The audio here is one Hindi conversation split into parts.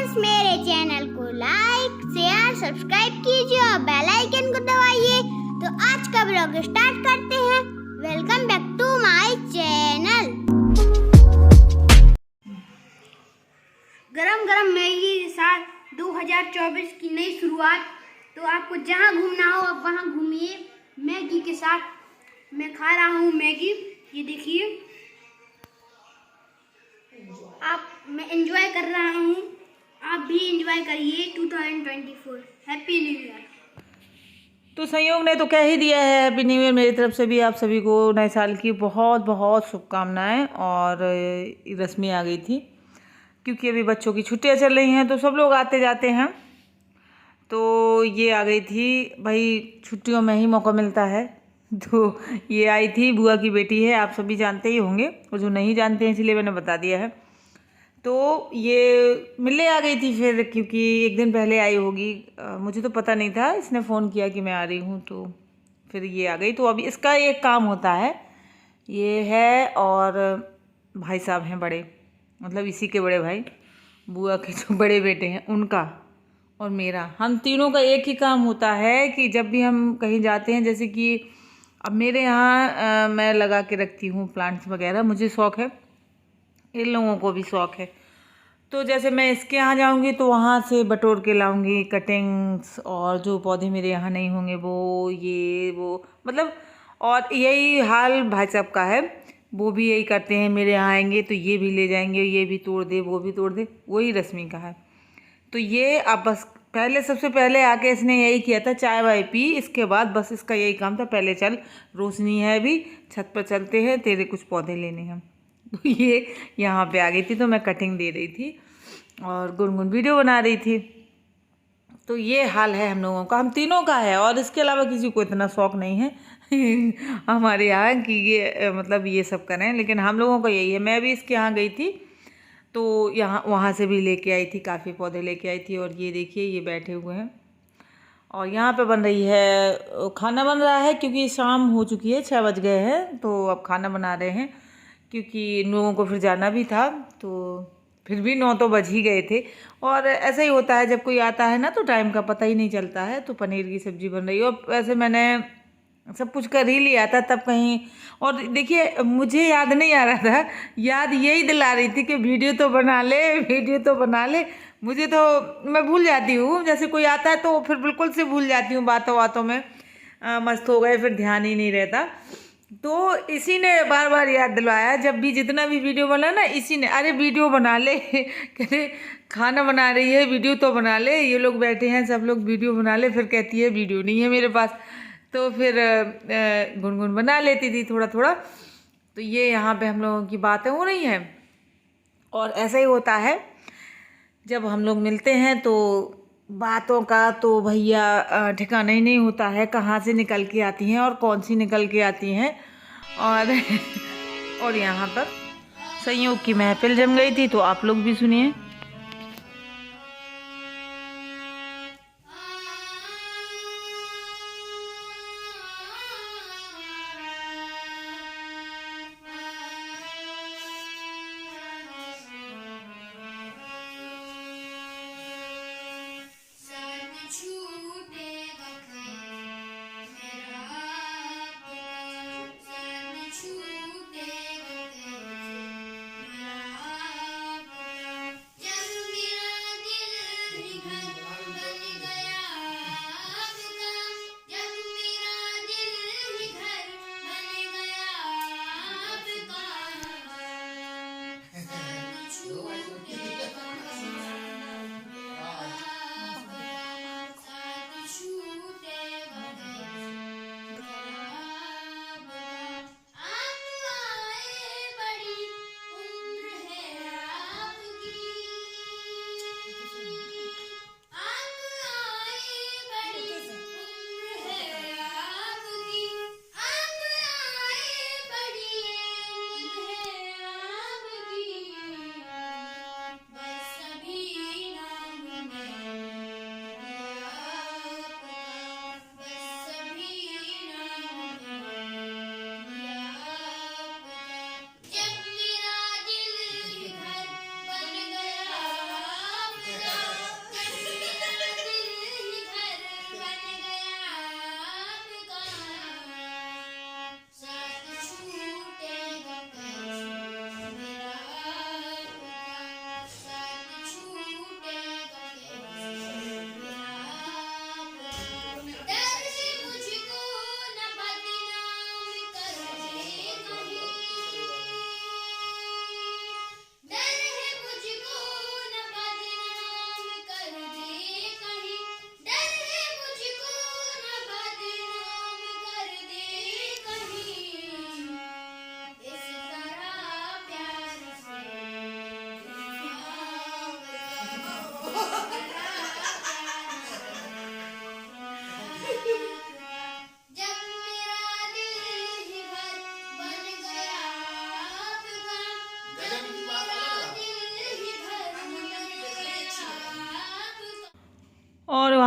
फ्रेंड्स, मेरे चैनल को लाइक शेयर सब्सक्राइब कीजिए और बेल आइकन को दबाइए। तो आज का ब्लॉग स्टार्ट करते हैं। Welcome back to my channel. गरम गरम मैगी के साथ 2024 की नई शुरुआत। तो आपको जहां घूमना हो आप वहां घूमिए। मैगी के साथ मैं खा रहा हूं मैगी, ये देखिए आप, मैं एंजॉय कर रहा हूँ, आप भी एंजॉय करिए 2024। Happy new year. तो संयोग ने तो कह ही दिया है हैप्पी न्यू ईयर। मेरी तरफ से भी आप सभी को नए साल की बहुत बहुत शुभकामनाएं। और रश्मि आ गई थी क्योंकि अभी बच्चों की छुट्टियां चल रही हैं तो सब लोग आते जाते हैं। तो ये आ गई थी, भाई छुट्टियों में ही मौका मिलता है। तो ये आई थी, बुआ की बेटी है, आप सभी जानते ही होंगे, और जो नहीं जानते हैं इसलिए मैंने बता दिया है। तो ये मिलने आ गई थी फिर, क्योंकि एक दिन पहले आई होगी, मुझे तो पता नहीं था, इसने फ़ोन किया कि मैं आ रही हूँ तो फिर ये आ गई। तो अभी इसका एक काम होता है, ये है, और भाई साहब हैं बड़े, मतलब इसी के बड़े भाई, बुआ के जो बड़े बेटे हैं उनका और मेरा, हम तीनों का एक ही काम होता है कि जब भी हम कहीं जाते हैं, जैसे कि अब मेरे यहाँ मैं लगा के रखती हूँ प्लांट्स वगैरह, मुझे शौक़ है, इन लोगों को भी शौक़ है। तो जैसे मैं इसके यहाँ जाऊँगी तो वहाँ से बटोर के लाऊँगी कटिंग्स, और जो पौधे मेरे यहाँ नहीं होंगे वो ये वो मतलब, और यही हाल भाई साहब का है, वो भी यही करते हैं, मेरे यहाँ आएंगे तो ये भी ले जाएंगे, ये भी तोड़ दे वो भी तोड़ दे, वही रश्मि का है। तो ये अब बस पहले, सबसे पहले आके इसने यही किया था, चाय वाय पी, इसके बाद बस इसका यही काम था, पहले चल रोशनी है अभी, छत पर चलते हैं, तेरे कुछ पौधे लेने हैं। तो ये यहाँ पे आ गई थी, तो मैं कटिंग दे रही थी और गुनगुन वीडियो बना रही थी। तो ये हाल है हम लोगों का, हम तीनों का है, और इसके अलावा किसी को इतना शौक़ नहीं है हमारे यहाँ कि ये मतलब ये सब करें, लेकिन हम लोगों का यही है। मैं भी इसके यहाँ गई थी तो यहाँ वहाँ से भी लेके आई थी, काफ़ी पौधे लेके आई थी, और ये देखिए ये बैठे हुए हैं। और यहाँ पे बन रही है, खाना बन रहा है, क्योंकि शाम हो चुकी है, 6 बज गए हैं, तो अब खाना बना रहे हैं, क्योंकि इन लोगों को फिर जाना भी था। तो फिर भी 9 तो बज ही गए थे, और ऐसा ही होता है जब कोई आता है ना तो टाइम का पता ही नहीं चलता है। तो पनीर की सब्ज़ी बन रही है, और वैसे मैंने सब कुछ कर ही लिया था तब कहीं, और देखिए मुझे याद नहीं आ रहा था, याद यही दिला रही थी कि वीडियो तो बना ले, वीडियो तो बना ले। मुझे तो, मैं भूल जाती हूँ, जैसे कोई आता है तो फिर बिल्कुल से भूल जाती हूँ, बातों बातों में मस्त हो गए, फिर ध्यान ही नहीं रहता। तो इसी ने बार बार याद दिलवाया, जब भी जितना भी वीडियो बना ना, इसी ने, अरे वीडियो बना ले कहते खाना बना रही है, वीडियो तो बना ले, ये लोग बैठे हैं सब लोग, वीडियो बना ले, फिर कहती है वीडियो नहीं है मेरे पास। तो फिर गुनगुन बना लेती थी थोड़ा थोड़ा। तो ये यहाँ पे हम लोगों की बातें हो रही हैं, और ऐसा ही होता है जब हम लोग मिलते हैं तो बातों का तो भैया ठिकाना ही नहीं होता है, कहाँ से निकल के आती हैं और कौन सी निकल के आती हैं। और और यहाँ पर संयोग की महफिल जम गई थी, तो आप लोग भी सुनिए। जय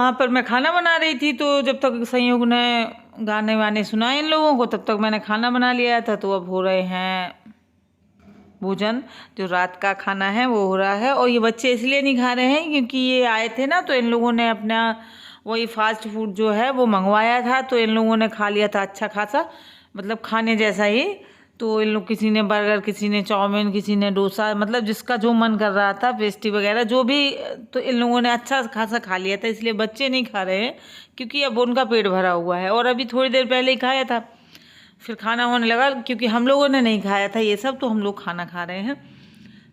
वहाँ पर मैं खाना बना रही थी, तो जब तक संयोग ने गाने वाने सुनाए इन लोगों को तब तक मैंने खाना बना लिया था। तो अब हो रहे हैं भोजन, जो रात का खाना है वो हो रहा है। और ये बच्चे इसलिए नहीं खा रहे हैं क्योंकि ये आए थे ना, तो इन लोगों ने अपना वही फास्ट फूड जो है वो मंगवाया था, तो इन लोगों ने खा लिया था अच्छा खासा, मतलब खाने जैसा ही। तो इन लोग, किसी ने बर्गर, किसी ने चाउमीन, किसी ने डोसा, मतलब जिसका जो मन कर रहा था, पेस्ट्री वगैरह जो भी, तो इन लोगों ने अच्छा खासा खा लिया था। इसलिए बच्चे नहीं खा रहे हैं क्योंकि अब उनका पेट भरा हुआ है। और अभी थोड़ी देर पहले ही खाया था, फिर खाना होने लगा, क्योंकि हम लोगों ने नहीं खाया था ये सब, तो हम लोग खाना खा रहे हैं।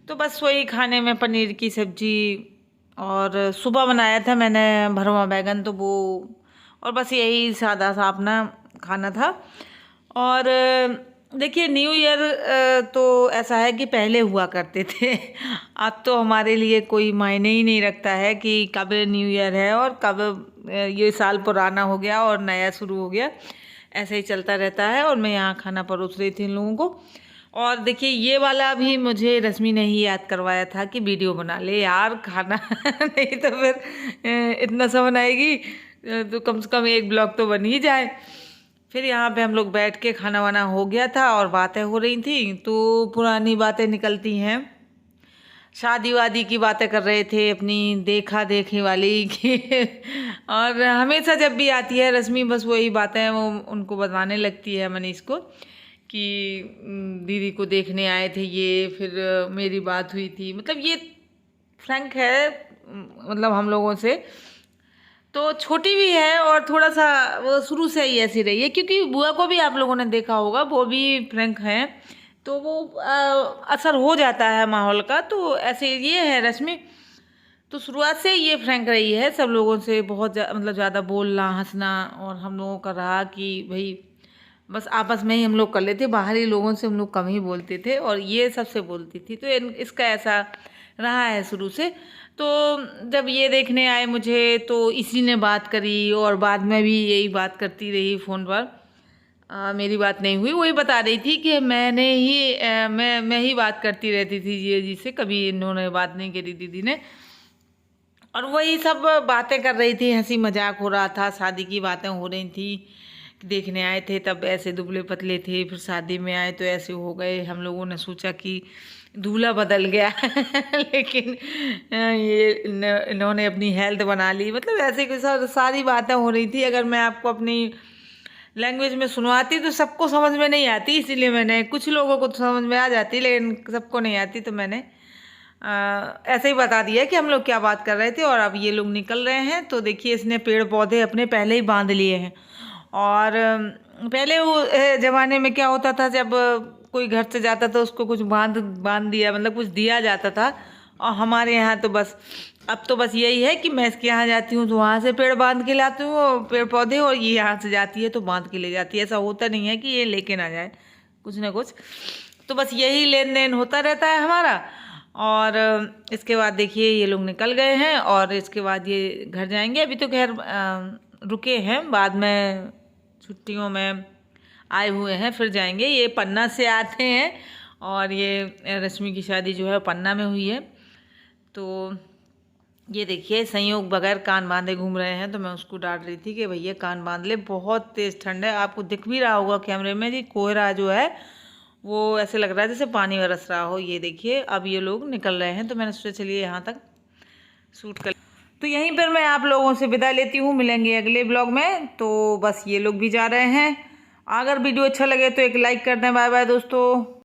तो बस वही खाने में पनीर की सब्जी, और सुबह बनाया था मैंने भरवा बैगन, तो वो, और बस यही सादा सा अपना खाना था। और देखिए, न्यू ईयर तो ऐसा है कि पहले हुआ करते थे। अब तो हमारे लिए कोई मायने ही नहीं रखता है कि कब न्यू ईयर है और कब ये साल पुराना हो गया और नया शुरू हो गया। ऐसे ही चलता रहता है। और मैं यहाँ खाना परोस रही थी इन लोगों को। और देखिए, ये वाला भी मुझे रश्मि ने ही याद करवाया था कि वीडियो बना ले यार खाना। नहीं तो फिर इतना सा बनाएगी तो कम से कम एक ब्लॉग तो बन ही जाए। फिर यहाँ पे हम लोग बैठ के खाना वाना हो गया था और बातें हो रही थी, तो पुरानी बातें निकलती हैं। शादी वादी की बातें कर रहे थे, अपनी देखा देखी वाली की। और हमेशा जब भी आती है रश्मि, बस वही बातें वो उनको बताने लगती है, मनीष को, कि दीदी को देखने आए थे ये, फिर मेरी बात हुई थी। मतलब ये फ्रैंक है, मतलब हम लोगों से तो छोटी भी है, और थोड़ा सा वो शुरू से ही ऐसी रही है। क्योंकि बुआ को भी आप लोगों ने देखा होगा, वो भी फ्रैंक हैं, तो वो असर हो जाता है माहौल का। तो ऐसे ये है रश्मि, तो शुरुआत से ये फ्रैंक रही है सब लोगों से, बहुत मतलब ज़्यादा बोलना हंसना। और हम लोगों का रहा कि भाई बस आपस में ही हम लोग कर लेते, बाहरी लोगों से हम लोग कम ही बोलते थे, और ये सबसे बोलती थी। तो इसका ऐसा रहा है शुरू से। तो जब ये देखने आए मुझे, तो इसी ने बात करी, और बाद में भी यही बात करती रही फ़ोन पर। मेरी बात नहीं हुई, वही बता रही थी कि मैंने ही मैं ही बात करती रहती थी जी से, कभी इन्होंने बात नहीं करी दीदी ने। और वही सब बातें कर रही थी, हंसी मजाक हो रहा था, शादी की बातें हो रही थी। देखने आए थे तब ऐसे दुबले पतले थे, फिर शादी में आए तो ऐसे हो गए। हम लोगों ने सोचा कि दूल्हा बदल गया। लेकिन ये इन्होंने अपनी हेल्थ बना ली, मतलब ऐसे कुछ सारी बातें हो रही थी। अगर मैं आपको अपनी लैंग्वेज में सुनवाती तो सबको समझ में नहीं आती, इसीलिए मैंने, कुछ लोगों को तो समझ में आ जाती लेकिन सबको नहीं आती, तो मैंने ऐसे ही बता दिया कि हम लोग क्या बात कर रहे थे। और अब ये लोग निकल रहे हैं। तो देखिए, इसने पेड़ पौधे अपने पहले ही बांध लिए हैं। और पहले वो ज़माने में क्या होता था, जब कोई घर से जाता था उसको कुछ बांध दिया, मतलब कुछ दिया जाता था। और हमारे यहाँ तो बस, अब तो बस यही है कि मैं इसके यहाँ जाती हूँ तो वहाँ से पेड़ बांध के लाती हूँ, पेड़ पौधे, और ये यहाँ से जाती है तो बांध के ले जाती है। ऐसा होता नहीं है कि ये लेके ना जाए कुछ ना कुछ। तो बस यही लेन देन होता रहता है हमारा। और इसके बाद देखिए, ये लोग निकल गए हैं, और इसके बाद ये घर जाएंगे। अभी तो खैर रुके हैं, बाद में छुट्टियों में आए हुए हैं, फिर जाएंगे। ये पन्ना से आते हैं, और ये रश्मि की शादी जो है पन्ना में हुई है। तो ये देखिए, संयोग बगैर कान बांधे घूम रहे हैं। तो मैं उसको डांट रही थी कि भैया कान बांध ले, बहुत तेज़ ठंड है। आपको दिख भी रहा होगा कैमरे में कि कोहरा जो है वो ऐसे लग रहा है जैसे पानी बरस रहा हो। ये देखिए, अब ये लोग निकल रहे हैं, तो मैंने सोचा चलिए यहाँ तक शूट कर। तो यहीं पर मैं आप लोगों से विदा लेती हूँ, मिलेंगे अगले ब्लॉग में। तो बस ये लोग भी जा रहे हैं। अगर वीडियो अच्छा लगे तो एक लाइक कर दें। बाय बाय दोस्तों।